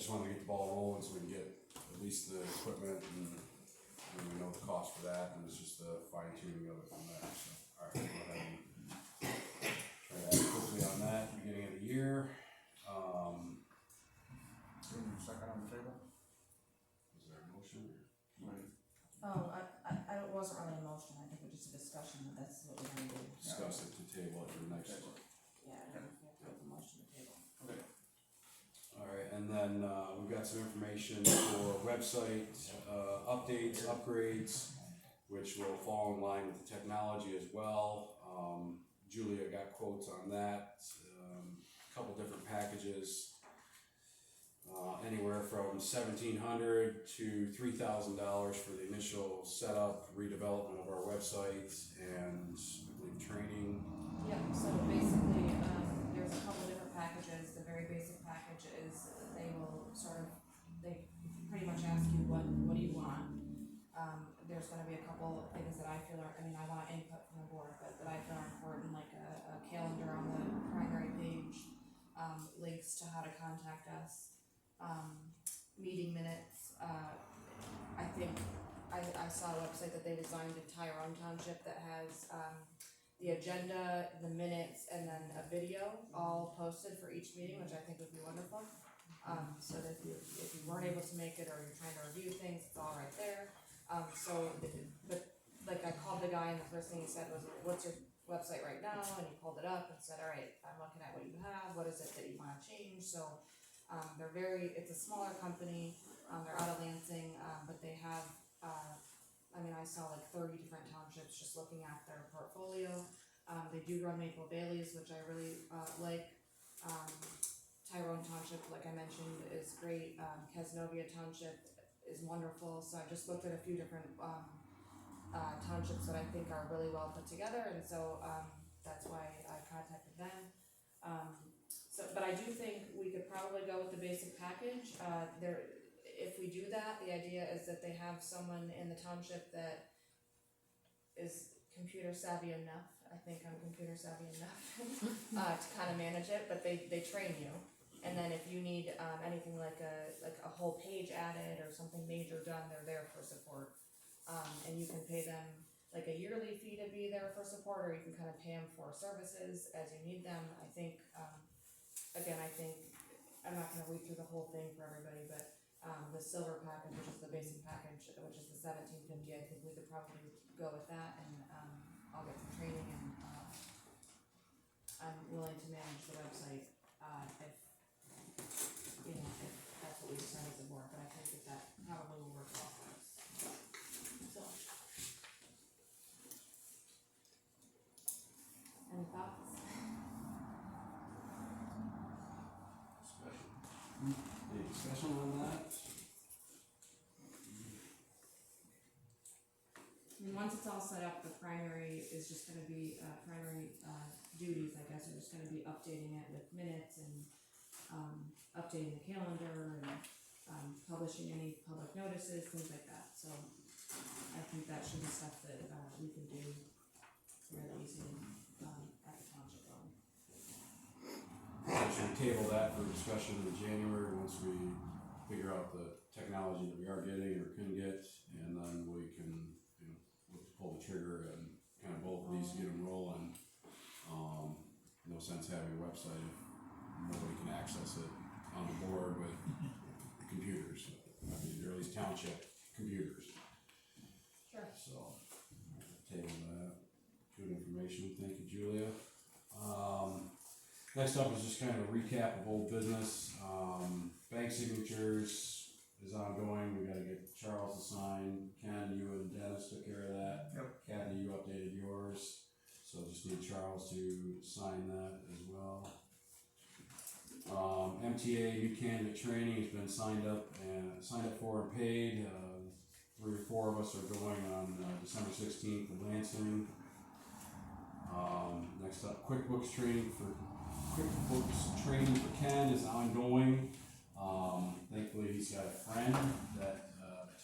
just wanted to get the ball rolling so we can get at least the equipment and we know the cost for that, and it's just the fine tuning of it from there, so, alright, we'll go ahead and try to act quickly on that, beginning of the year. Second on the table? Is there a motion or? Oh, it wasn't really a motion, I think it was just a discussion, but that's what we're gonna do. Discuss it to table at your next Okay. one. Yeah, I don't know if we have to have a motion to table. Okay. Alright, and then, we've got some information for website, updates, upgrades, which will fall in line with the technology as well. Julia got quotes on that, a couple different packages. Anywhere from $1,700 to $3,000 for the initial setup, redevelopment of our website, and I believe training. Yeah, so basically, there's a couple different packages. The very basic package is they will they pretty much ask you what do you want. There's gonna be a couple of things that I feel are, I want input from the board, but that I feel are important, like a calendar on the primary page, links to how to contact us, meeting minutes. I think I saw a website that they designed in Township that has, the agenda, the minutes, and then a video all posted for each meeting, which I think would be wonderful. So that if you weren't able to make it or you're trying to review things, it's all right there. But like I called the guy and the first thing he said was, "What's your website right now?" And he pulled it up and said, "All right, I'm looking at what you have. What is it that you want to change?" So it's a smaller company. They're out of Lansing, but they have, I saw like 30 different townships just looking at their portfolio. They do run Maple Bailey's, which I really like. Tyrone Township, like I mentioned, is great. Casnovia Township is wonderful. So I just looked at a few different townships that I think are really well put together, and so that's why I contacted them. But I do think we could probably go with the basic package. If we do that, the idea is that they have someone in the township that is computer savvy enough. I think I'm computer savvy enough to kind of manage it, but they train you. And then if you need anything like a whole page added or something major done, they're there for support. And you can pay them like a yearly fee to be there for support, or you can kind of pay them for services as you need them. I think, again, I'm not gonna read through the whole thing for everybody, but the silver package, which is the basic package, which is the $1,750, I think we could probably go with that, and I'll get some training, and I'm willing to manage the website if that's what we decide as a board, but I think that probably will work well for us. So, any thoughts? Any discussion on that? Once it's all set up, the primary is just gonna be, primary duties, I guess, are just gonna be updating it with minutes and updating the calendar and publishing any public notices, things like that. So I think that should be stuff that we can do really easily at the township level. Should we table that for discussion in January once we figure out the technology that we are getting or can get, and then we can, pull the trigger and kind of both of these get them rolling. No sense having a website if nobody can access it on the board with computers, or at least township computers. Sure. So, table that. Good information, thank you, Julia. Next up is just kind of a recap of old business. Bank signatures is ongoing. We gotta get Charles to sign. Ken, you and Dennis took care of that. Yep. Kathy, you updated yours. So just need Charles to sign that as well. MTA youth candidate training has been signed up for and paid. 3 or 4 of us are going on December 16th in Lansing. Next up, QuickBooks training for Ken is ongoing. Thankfully, he's got a friend that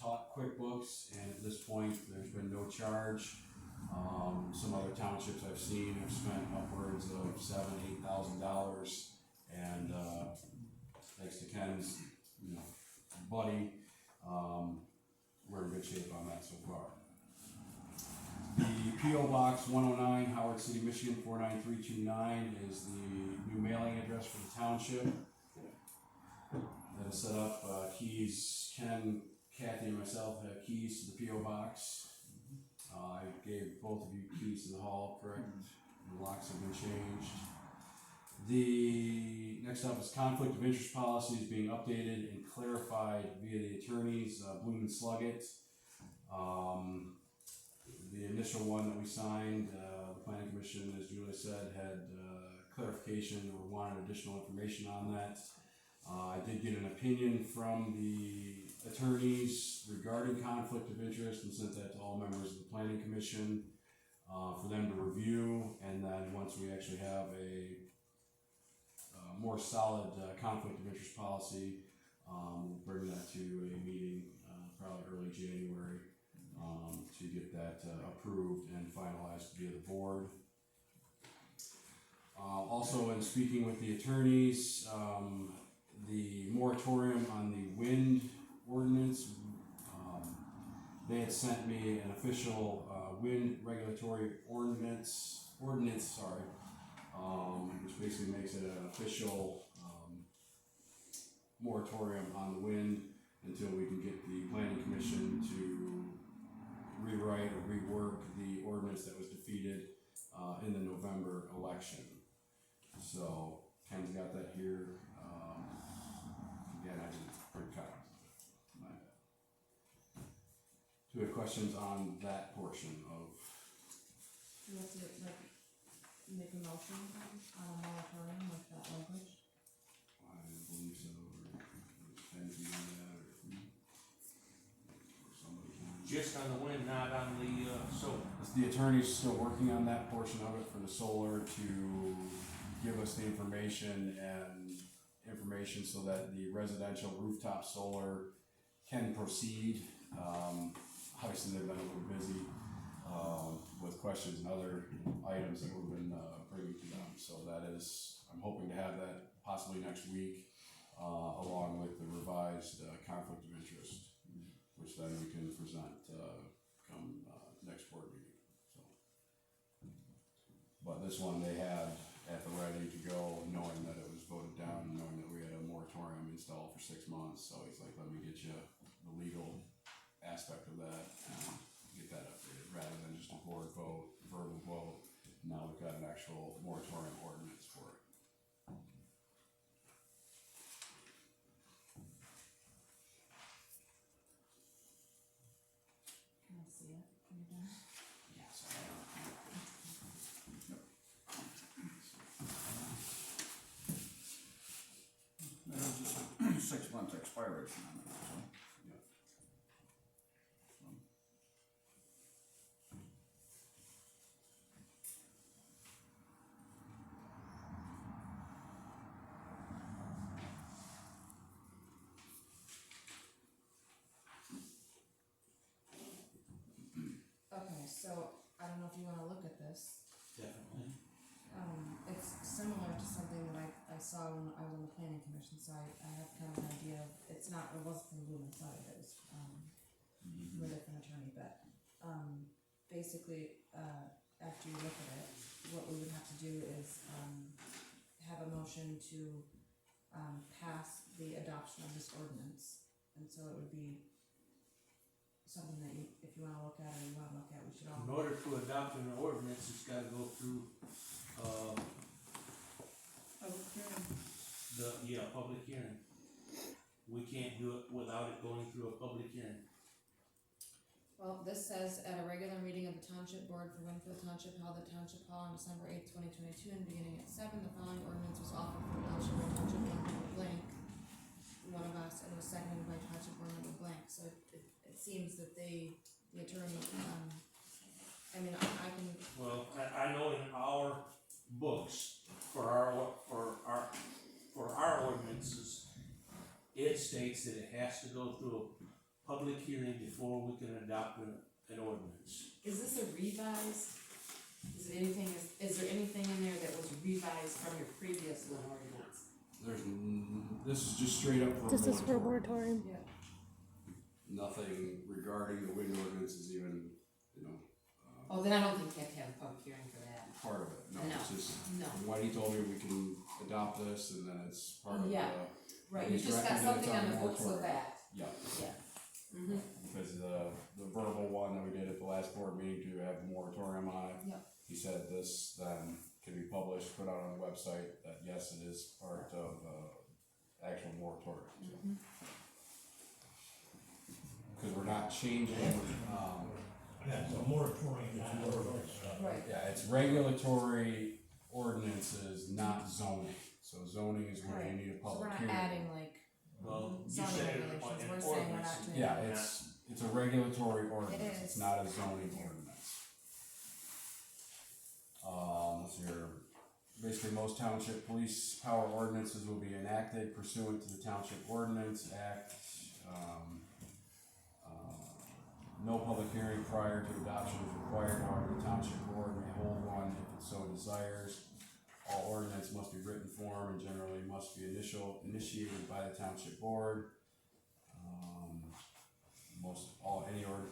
taught QuickBooks, and at this point, there's been no charge. Some other townships I've seen have spent upwards of $7,000 to $8,000, and thanks to Ken's you know, buddy. We're in good shape on that so far. The P.O. Box 109, Howard City, Michigan 49329 is the new mailing address for the township. That is set up. Keys, Ken, Kathy, and myself have keys to the P.O. Box. I gave both of you keys to the hall, correct? The locks have been changed. The next up is conflict of interest policy is being updated and clarified via the attorneys, Bloom and Sluggett. The initial one that we signed, the planning commission, as Julia said, had clarification or wanted additional information on that. I did get an opinion from the attorneys regarding conflict of interest and sent that to all members of the planning commission for them to review, and then once we actually have a more solid conflict of interest policy, we'll bring that to a meeting probably early January to get that approved and finalized via the board. Also, in speaking with the attorneys, the moratorium on the wind ordinance, they had sent me an official wind regulatory ordinance, which basically makes it an official moratorium on the wind until we can get the planning commission to rewrite or rework the ordinance that was defeated in the November election. So Ken's got that here. Again, I didn't print copies of it. My bad. Do we have questions on that portion of? You have to make a motion on a moratorium with that language? I believe so, or can be on that, or somebody can. Just on the wind, not on the solar. The attorney's still working on that portion of it for the solar to give us the information so that the residential rooftop solar can proceed. Obviously they've been a little busy with questions and other items that we've been bringing to them. So that is, I'm hoping to have that possibly next week, along with the revised conflict of interest, which then we can present come next board meeting. So, but this one they had at the ready to go, knowing that it was voted down, knowing that we had a moratorium installed for 6 months. So he's like, let me get you the legal aspect of that and get that updated, rather than just a board vote, verbal vote. Now we've got an actual moratorium ordinance for it. Can I see it? Are you done? Yes. There's just 6 months expiration on it, so. Yeah. Okay, so I don't know if you wanna look at this. Definitely. It's similar to something that I saw when I was on the planning commission, so I have kind of an idea of, it wasn't from the Blooming side, it was, from a different attorney, but, basically, after you look at it, what we would have to do is, have a motion to, pass the adoption of this ordinance, and so it would be something that you, if you wanna look at or you wanna look at, we should all. In order to adopt an ordinance, it's gotta go through, public hearing. We can't do it without it going through a public hearing. Well, this says, at a regular meeting of the Township Board for Winfield Township held at Township Hall on December 8th, 2022, and beginning at 7, the following ordinance was offered for adoption by Township Board blank, one of us, and was seconded by Township Board member blank. So it seems that the attorney, I mean, I can, Well, I know in our books, for our ordinances, it states that it has to go through a public hearing before we can adopt an ordinance. is this a revise? Is there anything in there that was revised from your previous one ordinance? this is just straight up for a This is for a moratorium. moratorium. Yeah. Nothing regarding the wind ordinance is even, Oh, then I don't think you have to have a public hearing for that. part of it. No, No. it's just, No. from what he told me, we can adopt this and then it's part of the. Yeah. Right, you He's just got recommended something on the it's books with moratorium. that. Yeah, Yeah. Mm-hmm. because the verbal one that we did at the last board meeting to have a moratorium on it. Yep. He said this then can be published, put out on the website, that yes, it is part of, actual moratorium, so. Mm-hmm. Cause we're not changing, Yeah, it's a moratorium, not an ordinance. Right. yeah, it's regulatory ordinances, not zoning. So zoning is where you Right. need a So we're public not hearing. adding like Well, you zoning said regulations, an we're saying we're ordinance. not doing. Yeah, it's a regulatory ordinance, is. it's not a zoning ordinance. Let's see here, basically most township police power ordinances will be enacted pursuant to the Township Ordinance Act. No public hearing prior to adoption is required, however, the township board may hold one if it so desires. All ordinance must be written form and generally must be initiated by the township board.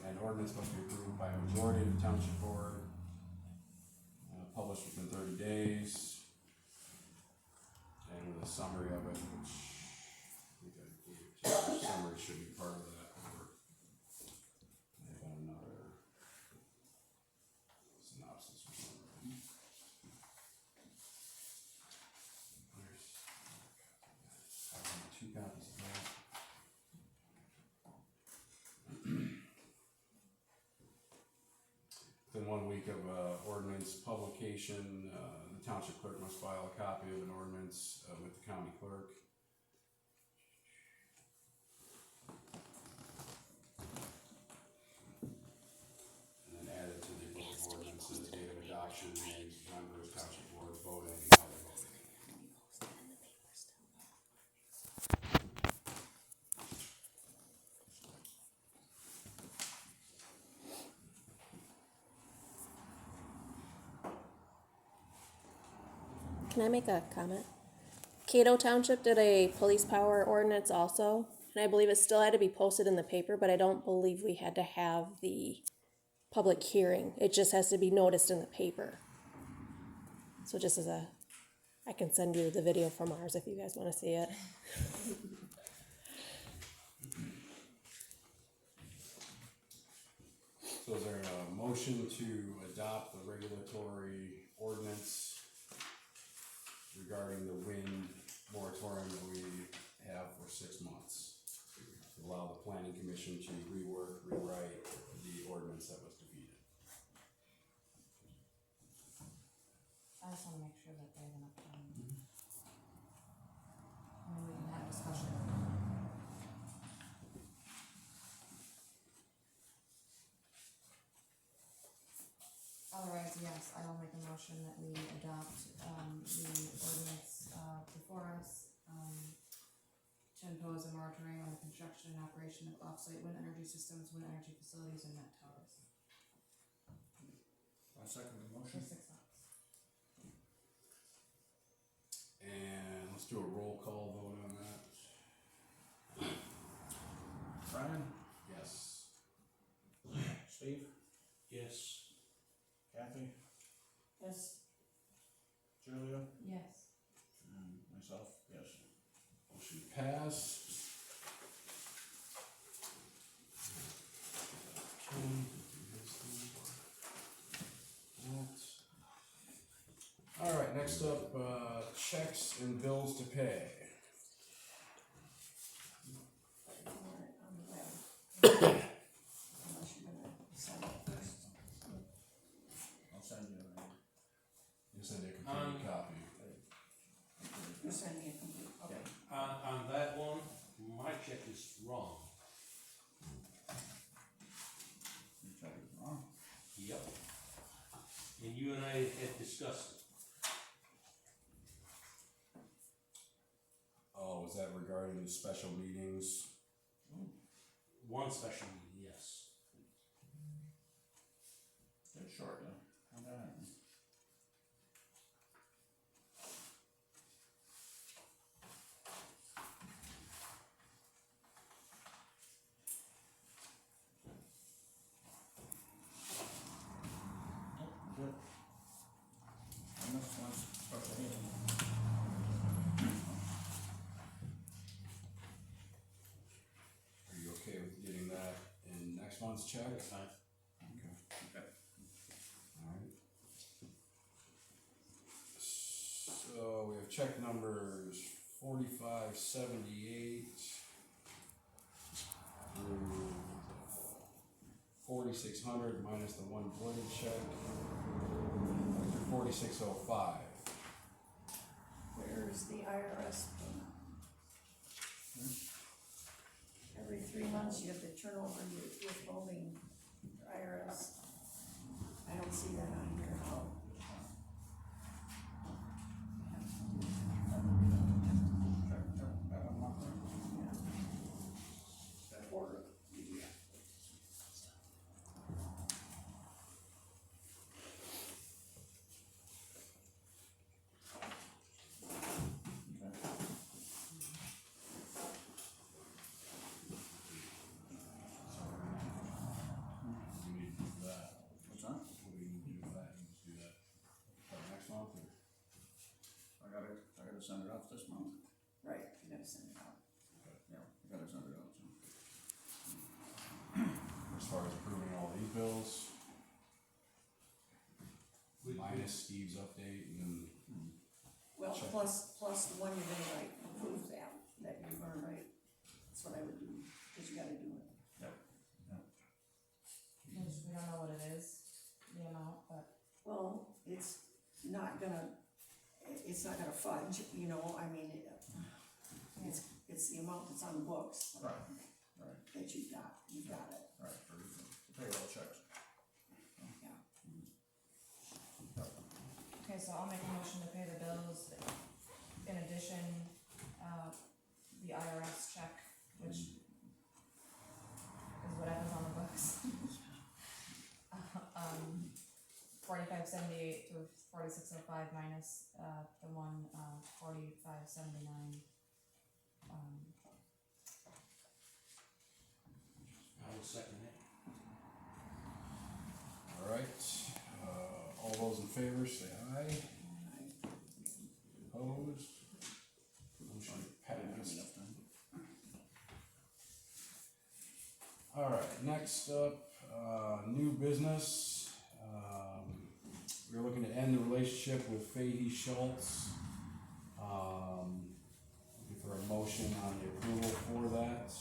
An ordinance must be approved by a majority of the township board. Published within 30 days. And with a summary of it, which I think the summary should be part of that. Or I have another synopsis or something. I have 2 copies of that. Within 1 week of ordinance publication, the township clerk must file a copy of an ordinance with the county clerk. And then add it to the book of ordinances, date of adoption, names, members, township board, voting, and how they're voting. Can I make a comment? Cato Township did a police power ordinance also, and I believe it still had to be posted in the paper, but I don't believe we had to have the public hearing. It just has to be noticed in the paper. So just as a, I can send you the video from ours if you guys want to see it. So is there a motion to adopt the regulatory ordinance regarding the wind moratorium that we have for 6 months? To allow the planning commission to rewrite the ordinance that was defeated. I just wanna make sure that they have enough time. And then we can have discussion. Otherwise, yes, I will make a motion that we adopt, the ordinance, before us, to impose a moratorium on the construction and operation of off-site wind energy systems, wind energy facilities, and net towers I second the for motion. 6 months. And let's do a roll call vote on that. Brian, Yes. Steve, Yes. Kathy, Yes. Julia, Yes. and myself, yes. Motion passed. All right, next up, checks and bills to pay. I'll send you a, You said a complete copy. You send me a complete, okay. On that one, my check is wrong. you check it wrong. Yep. And you and I had discussed it. Oh, was that regarding the special meetings? One special meeting, yes. It's short, yeah. How'd that happen? next month's check? That's fine. Okay. Okay. Alright. So we have check numbers 4578 through 4600 minus the one voided check, 4605. Where's the IRS payment? Every 3 months you have to turn over your withholding IRS. I don't see that on here at all. Or, yeah. We need to do that. What's that? What do we need to do with that? You just do that next month or? I gotta send it off this month. Right, you gotta send it out. Yeah, I gotta send it out, so. As far as approving all these bills, We- minus Steve's update and Well, Check. plus the one you're gonna write, approve that you're gonna write. That's what I would do, cause you gotta do it. We don't know what it is, the amount, but Well, it's not gonna fudge, you know, I mean, it's the amount that's on the books. Right, right. That you've got it, Right, for payroll checks. yeah. okay, so I'll make a motion to pay the bills. In addition, the IRS check, which is whatever's on the books. 4578 through 4605 minus the one 4579. I will second it. alright, all those in favor say aye. Opposed? Motion passed. Alright, next up, new business. We're looking to end the relationship with Fahey Schultz. Looking for a motion on the approval for that.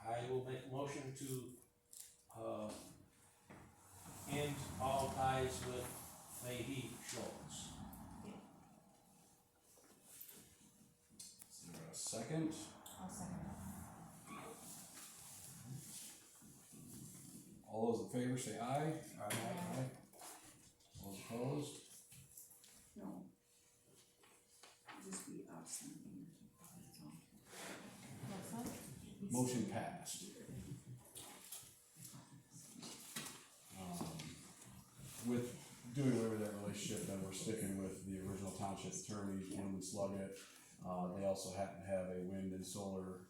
I will make a motion to, end all ties with Fahey Schultz. Is there a second? I'll second it. All those in favor say aye. Aye. All opposed? No. Just be absent. That's all. What's that? Motion passed. With doing away with that relationship, then we're sticking with the original township attorneys, Bloom and Sluggett. They also happen to have a wind and solar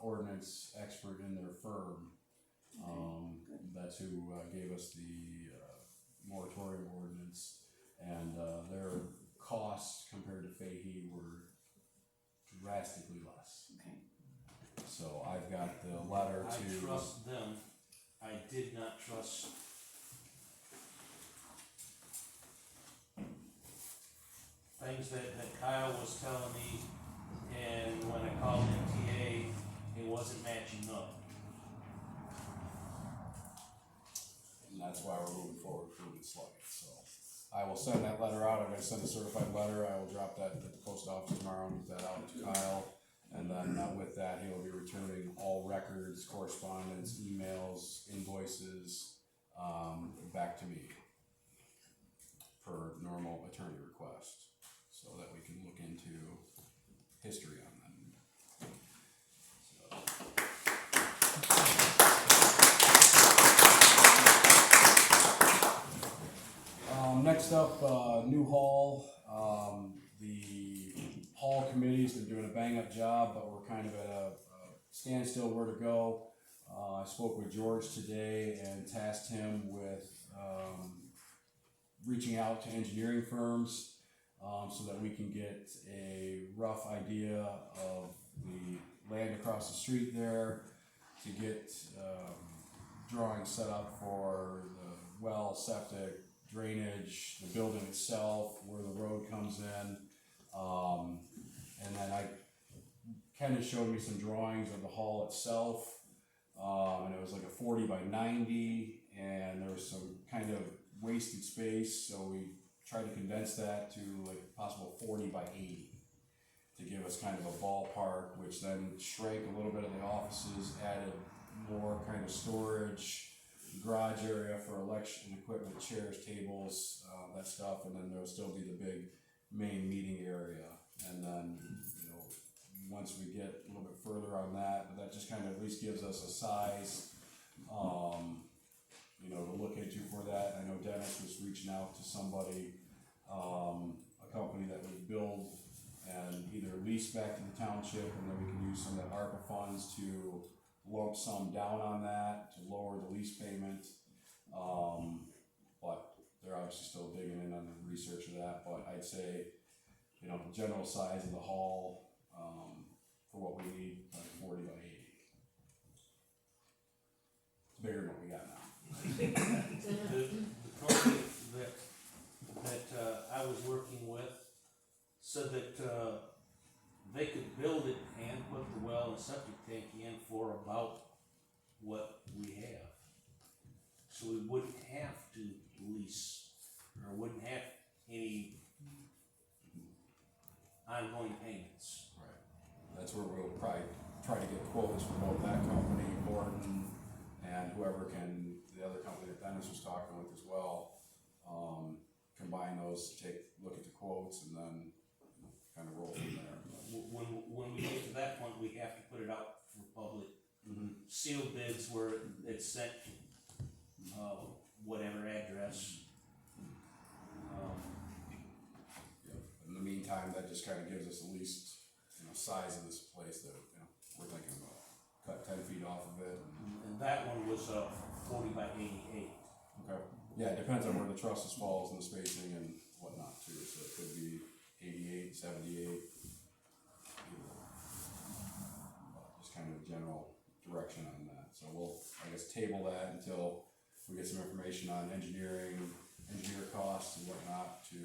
ordinance expert in their firm. That's who gave us the moratorium ordinance, and their costs compared to Fahey were drastically less. Okay, So I've got the letter I to. trust them, I did not trust things that Kyle was telling me, and when I called MTA, it wasn't matching up. And that's why we're moving forward with Bloom and Sluggett, so. I will send that letter out, I'm gonna send a certified letter, I will drop that at the post office tomorrow and get that out to Kyle. And then with that, he will be returning all records, correspondence, emails, invoices, back to me per normal attorney request, so that we can look into history on them. Next up, new hall. The hall committee's been doing a bang-up job, but we're kind of at a standstill where to go. I spoke with George today and tasked him with reaching out to engineering firms so that we can get a rough idea of the land across the street there, to get drawings set up for the well, septic, drainage, the building itself, where the road comes in. And then Ken has showed me some drawings of the hall itself. And it was like a 40 by 90, and there was some kind of wasted space, so we tried to condense that to like possible 40 by 80 to give us kind of a ballpark, which then shrank a little bit of the offices, added more kind of storage, garage area for election equipment, chairs, tables, that stuff, and then there'll still be the big main meeting area. And then, you know, once we get a little bit further on that, but that just kind of at least gives us a size, you know, to look into for that. I know Dennis was reaching out to somebody, a company that would build and either lease back to the township, and then we can use some of that ARPA funds to lump sum down on that to lower the lease payment. But they're obviously still digging in on the research of that. But I'd say, you know, the general size of the hall, for what we need, like 40 by 80. It's bigger than what we got now. The company that I was working with said that they could build it and put the well and septic tank in for about what we have. So we wouldn't have to lease, or wouldn't have any ongoing payments. That's where we'll probably try to get quotes from both that company, Gordon, and whoever can, the other company that Dennis was talking with as well. Combine those, look at the quotes, and then kind of roll from there. When we get to that point, we have to put it out for public sealed bids where it's sent, whatever address. In the meantime, that just kind of gives us at least, you know, size of this place that, you know, we're thinking about. Cut 10 feet off of it. And that one was 40 by 88. Okay. Yeah, it depends on where the trusses falls and the spacing and whatnot too. So it could be 88, 78. Just kind of a general direction on that. So we'll, I guess, table that until we get some information on engineer costs and whatnot to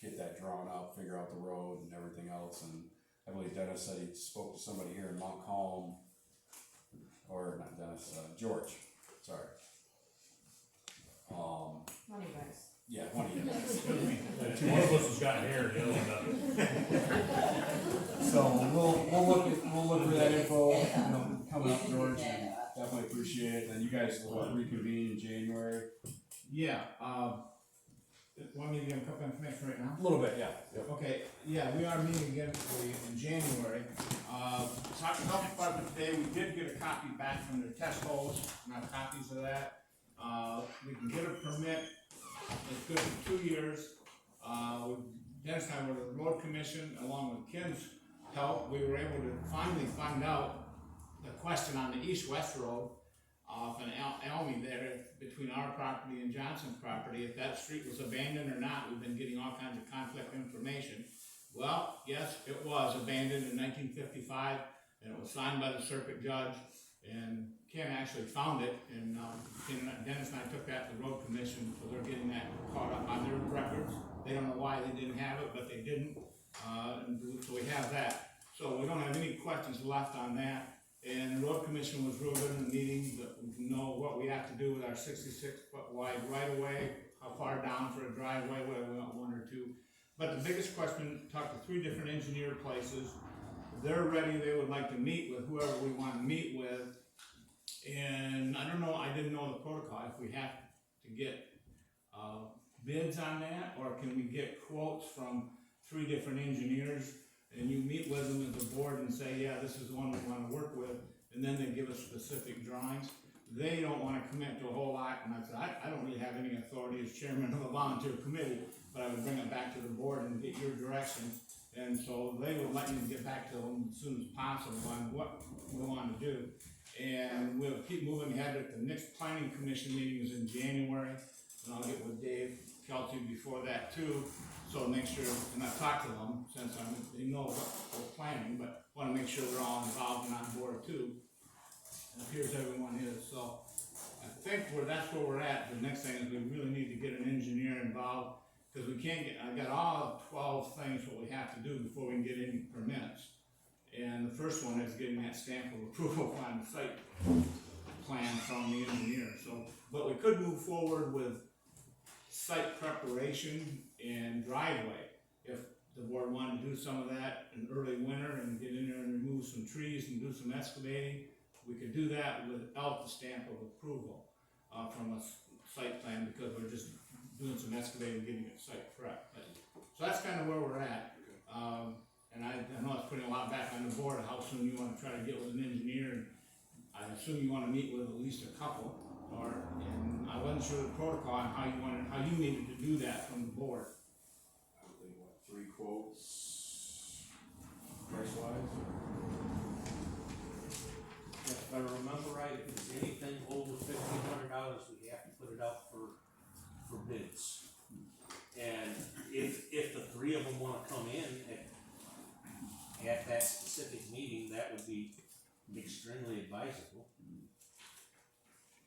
get that drawn up, figure out the road and everything else. And I believe Dennis said he spoke to somebody here in Montcalm, or not Dennis, George, sorry. One of you guys. Yeah, one of you guys. One of us has got hair, you know, So we'll look for that info, you know, coming up, George, and definitely appreciate it. And you guys will reconvene in January. Yeah, want me to give a couple information right now? A little bit, yeah. Yep. Okay, yeah, we are meeting again in January. Talked to the health department today, we did get a copy back from their test holes, and I have copies of that. We can get a permit, it's good for 2 years. Dennis and I were the road commission, along with Ken's help, we were able to finally find out the question on the east-west road off an Elmy there between our property and Johnson's property, if that street was abandoned or not. We've been getting all kinds of conflict information. Well, yes, it was abandoned in 1955, and it was signed by the circuit judge, and Ken actually found it, and Dennis and I took that to the road commission, so they're getting that caught up on their records. They don't know why they didn't have it, but they didn't, and so we have that. So we don't have any questions left on that. And the road commission was real good in the meeting, that we know what we have to do with our 66-foot wide right of way, how far down for a driveway, whether we want 1 or 2. But the biggest question, talked to 3 different engineer places. They're ready, they would like to meet with whoever we want to meet with. And I don't know, I didn't know the protocol, if we have to get bids on that, or can we get quotes from 3 different engineers? And you meet with them as a board and say, yeah, this is the one we want to work with, and then they give us specific drawings. They don't want to commit to a whole lot, and I said, I don't really have any authority as chairman of a volunteer committee, but I would bring it back to the board and get your direction. And so they would let me get back to them as soon as possible on what we want to do. And we'll keep moving ahead. At the next planning commission meeting is in January, and I'll get with Dave Kelty before that too. So make sure, and I've talked to them since they know what we're planning, but want to make sure they're all involved and on board too. appears everyone is, so. I think that's where we're at, the next thing is we really need to get an engineer involved, cause we can't get, I got all 12 things what we have to do before we can get any permits. And the first one is getting that stamp of approval on the site plan from the engineer, so, but we could move forward with site preparation and driveway. If the board wanted to do some of that in early winter and get in there and remove some trees and do some excavating, we could do that without the stamp of approval, from a site plan, because we're just doing some excavating, getting it site prep. So that's kind of where we're at. And I know it's putting a lot back on the board, how soon you wanna try to get with an engineer, and I assume you wanna meet with at least a couple, and I wasn't sure the protocol on how you needed to do that from the board. I would think, what, 3 quotes, price wise, If I remember right, if it's anything over $1,500, we have to put it out for bids. And if the 3 of them wanna come in at that specific meeting, that would be extremely advisable.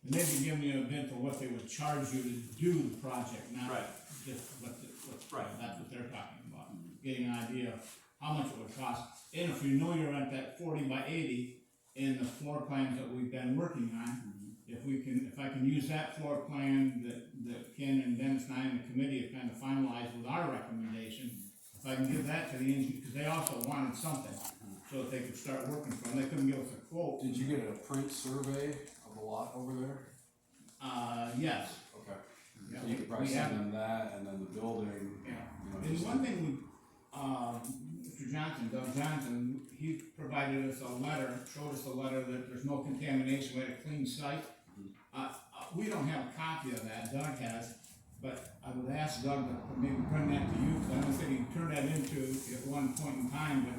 And maybe give me a bid for what they would charge you to do the project, not Right. just what Right. that's what they're talking about. Getting an idea of how much it would cost, and if you know you're at that 40 by 80 in the floor plans that we've been working on, if I can use that floor plan that Ken and Dennis and I and the committee have kind of finalized with our recommendation, if I can give that to the engineer, because they also wanted something, so that they could start working from, they couldn't give us a quote. did you get a print survey of the lot over there? Yes. Okay. Yeah, So you could probably we have- send them that, and then the building, Yeah. you know, And just- one thing Mr. Johnson, Doug Johnson, he provided us a letter, showed us a letter that there's no contamination, we had a clean site. We don't have a copy of that, Doug has, but I would ask Doug to maybe bring that to you, because I don't think he turned that into at one point in time, but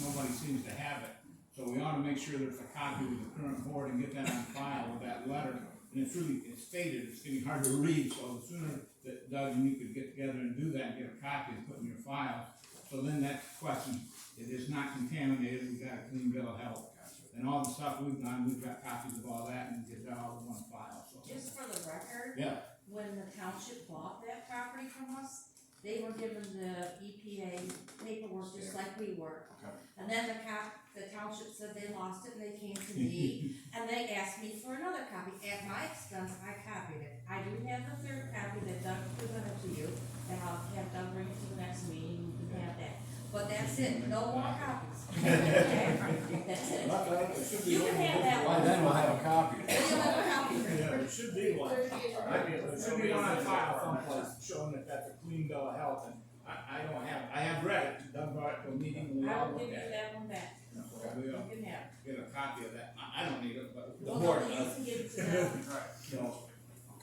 nobody seems to have it. So we ought to make sure there's a copy with the current board and get that on file with that letter. And it's stated, it's getting hard to read, so the sooner that Doug and you could get together and do that, and get a copy and put in your file. So then that question, it is not contaminated, we've got a clean bill of health. And all the stuff we've done, we've got copies of all that and get that all in one file, so. Just for the record, Yeah, when the township bought that property from us, they were given the EPA paperwork just like we were. Okay. And then the township said they lost it and they came to me and they asked me for another copy. At my expense, I copied it. I do have the 3rd copy that Doug presented to you, and I'll have Doug bring it to the next meeting, you can have that. But that's it, no more copies. That's it. You can have that By one. then we'll have a copy. You'll have a copy. yeah, there should be one. There should be one on file someplace showing that that's a clean bill of health, and I have read it, Doug brought it to a meeting, we I all will give looked you at it. that one back. So we You all can have it. get a copy of that, I don't need it, but the Well, board no, you does. can give it to them. So,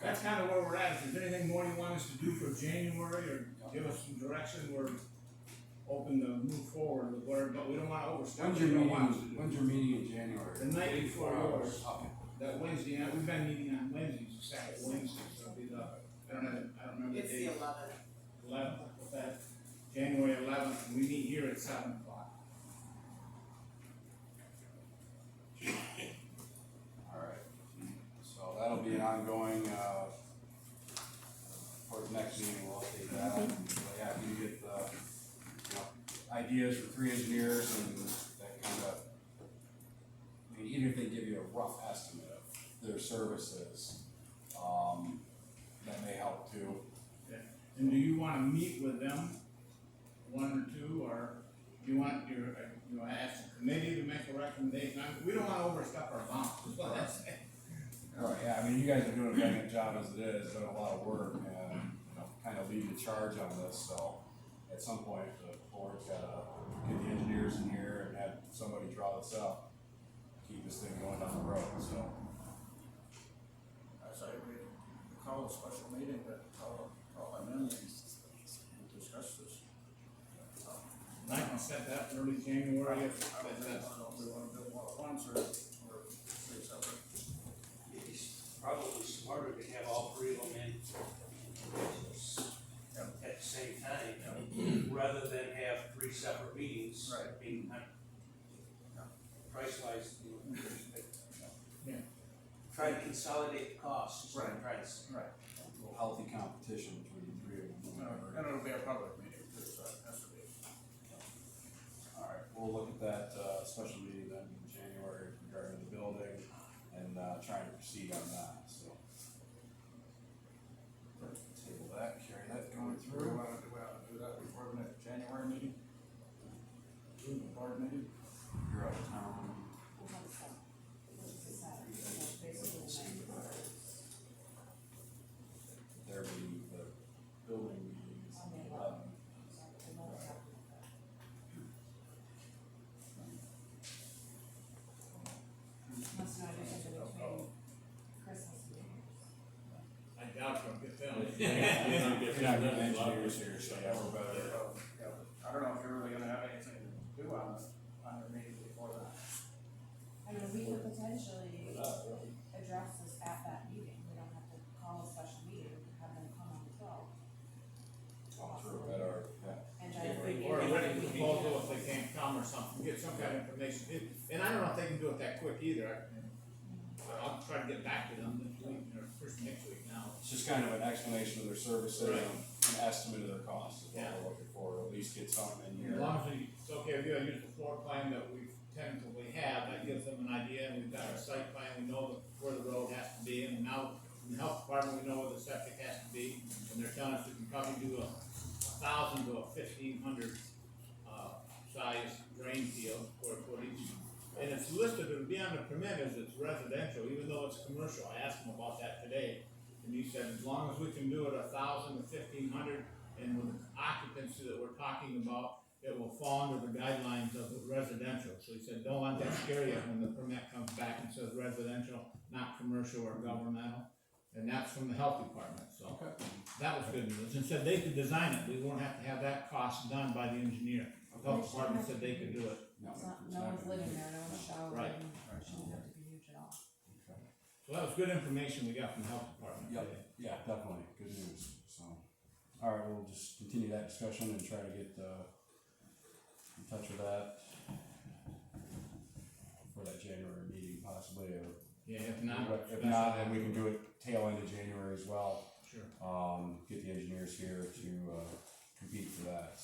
that's kind of where we're at, if there's anything more you want us to do for January, or give us some direction, we're open to move forward with whatever, but we don't wanna overstep. When's what your we meeting, want us to do. when's your meeting in January? The night before yours. Okay. That Wednesday, night, we've been meeting on Wednesdays, Saturday, Wednesdays, so it'll be I don't remember the It's the date. 11th. 11th, what's that? January 11th, and we meet here at 7 o'clock. Alright, so that'll be an ongoing, for the next meeting, we'll update that, but yeah, you get the, ideas for 3 engineers and that kind of, I mean, even if they give you a rough estimate of their services, that may help too. And do you wanna meet with them, 1 or 2, or do you want ask the committee to make a recommendation? We don't wanna overstep our bounds, is what I'm saying. Right, yeah, I mean, you guys are doing a very good job as it is, been a lot of work and, kind of lead the charge on this, so at some point, the board's gotta get the engineers in here and have somebody draw this up, keep this thing going down the road, so. I say we call a special meeting, but call them in and discuss this. And I can set that early January if I don't that's. know if we wanna do it all at once or say something. It's probably smarter to have all 3 of them in at the same time, rather than have 3 separate meetings. Right. I mean, price wise, Yeah, try to consolidate the costs, is what I'm Right. trying to say. Right. A little healthy competition between the three of them. And it'll be a public meeting too, so it has to be. Alright, we'll look at that, special meeting then in January regarding the building and, trying to proceed on that, so. Table that, carry that going Do we through. wanna do that before the next January meeting? Board meeting? You're out of town. We'll have some, it's a Saturday, so basically the night before. There be the building meeting is On the 11th. Must not be something between Christmas and New Year's. I doubt you'll get them. You're not getting engineers here, so yeah, we're better. I don't know if you're really gonna have anything to do on the meeting before that. I mean, we could potentially address this at that meeting, we don't have to call a special meeting, we could have them come on the 12th. Through at our, yeah. And try to bring Or a in written everything. proposal if they can't come or something, get some kind of information. And I don't know if they can do it that quick either. I'll try to get back to them this week, or first next week now. It's just kind of an explanation of their services and an estimate of their costs, is what we're looking for, at least get something in As here. long as it's okay with you, I use the floor plan that we tentatively have, that gives them an idea, and we've got our site plan, we know where the road has to be, and now, in the health department, we know where the septic has to be, and they're telling us we can probably do 1,000 to 1,500 size drain field, square footage. And it's listed, it'll be on the permit as it's residential, even though it's commercial, I asked him about that today, and he said, as long as we can do it 1,000 to 1,500, and with the occupancy that we're talking about, it will fall under the guidelines of the residential. So he said, don't let that scare you when the permit comes back and says residential, not commercial or governmental. And that's from the health department, so that was good news. And said they could design it, we won't have to have that cost done by the engineer. The health department said they could do it. No, It's not, it's no not one's gonna living be- there, no one's showering, Right. it shouldn't have to be huge at all. So that was good information we got from the health department Yep, today. yeah, definitely, good news, so. Alright, we'll just continue that discussion and try to get, in touch with that for that January meeting possibly, or Yeah, if not. if not, then we can do it tail end of January as well. Sure. Get the engineers here to, compete for that,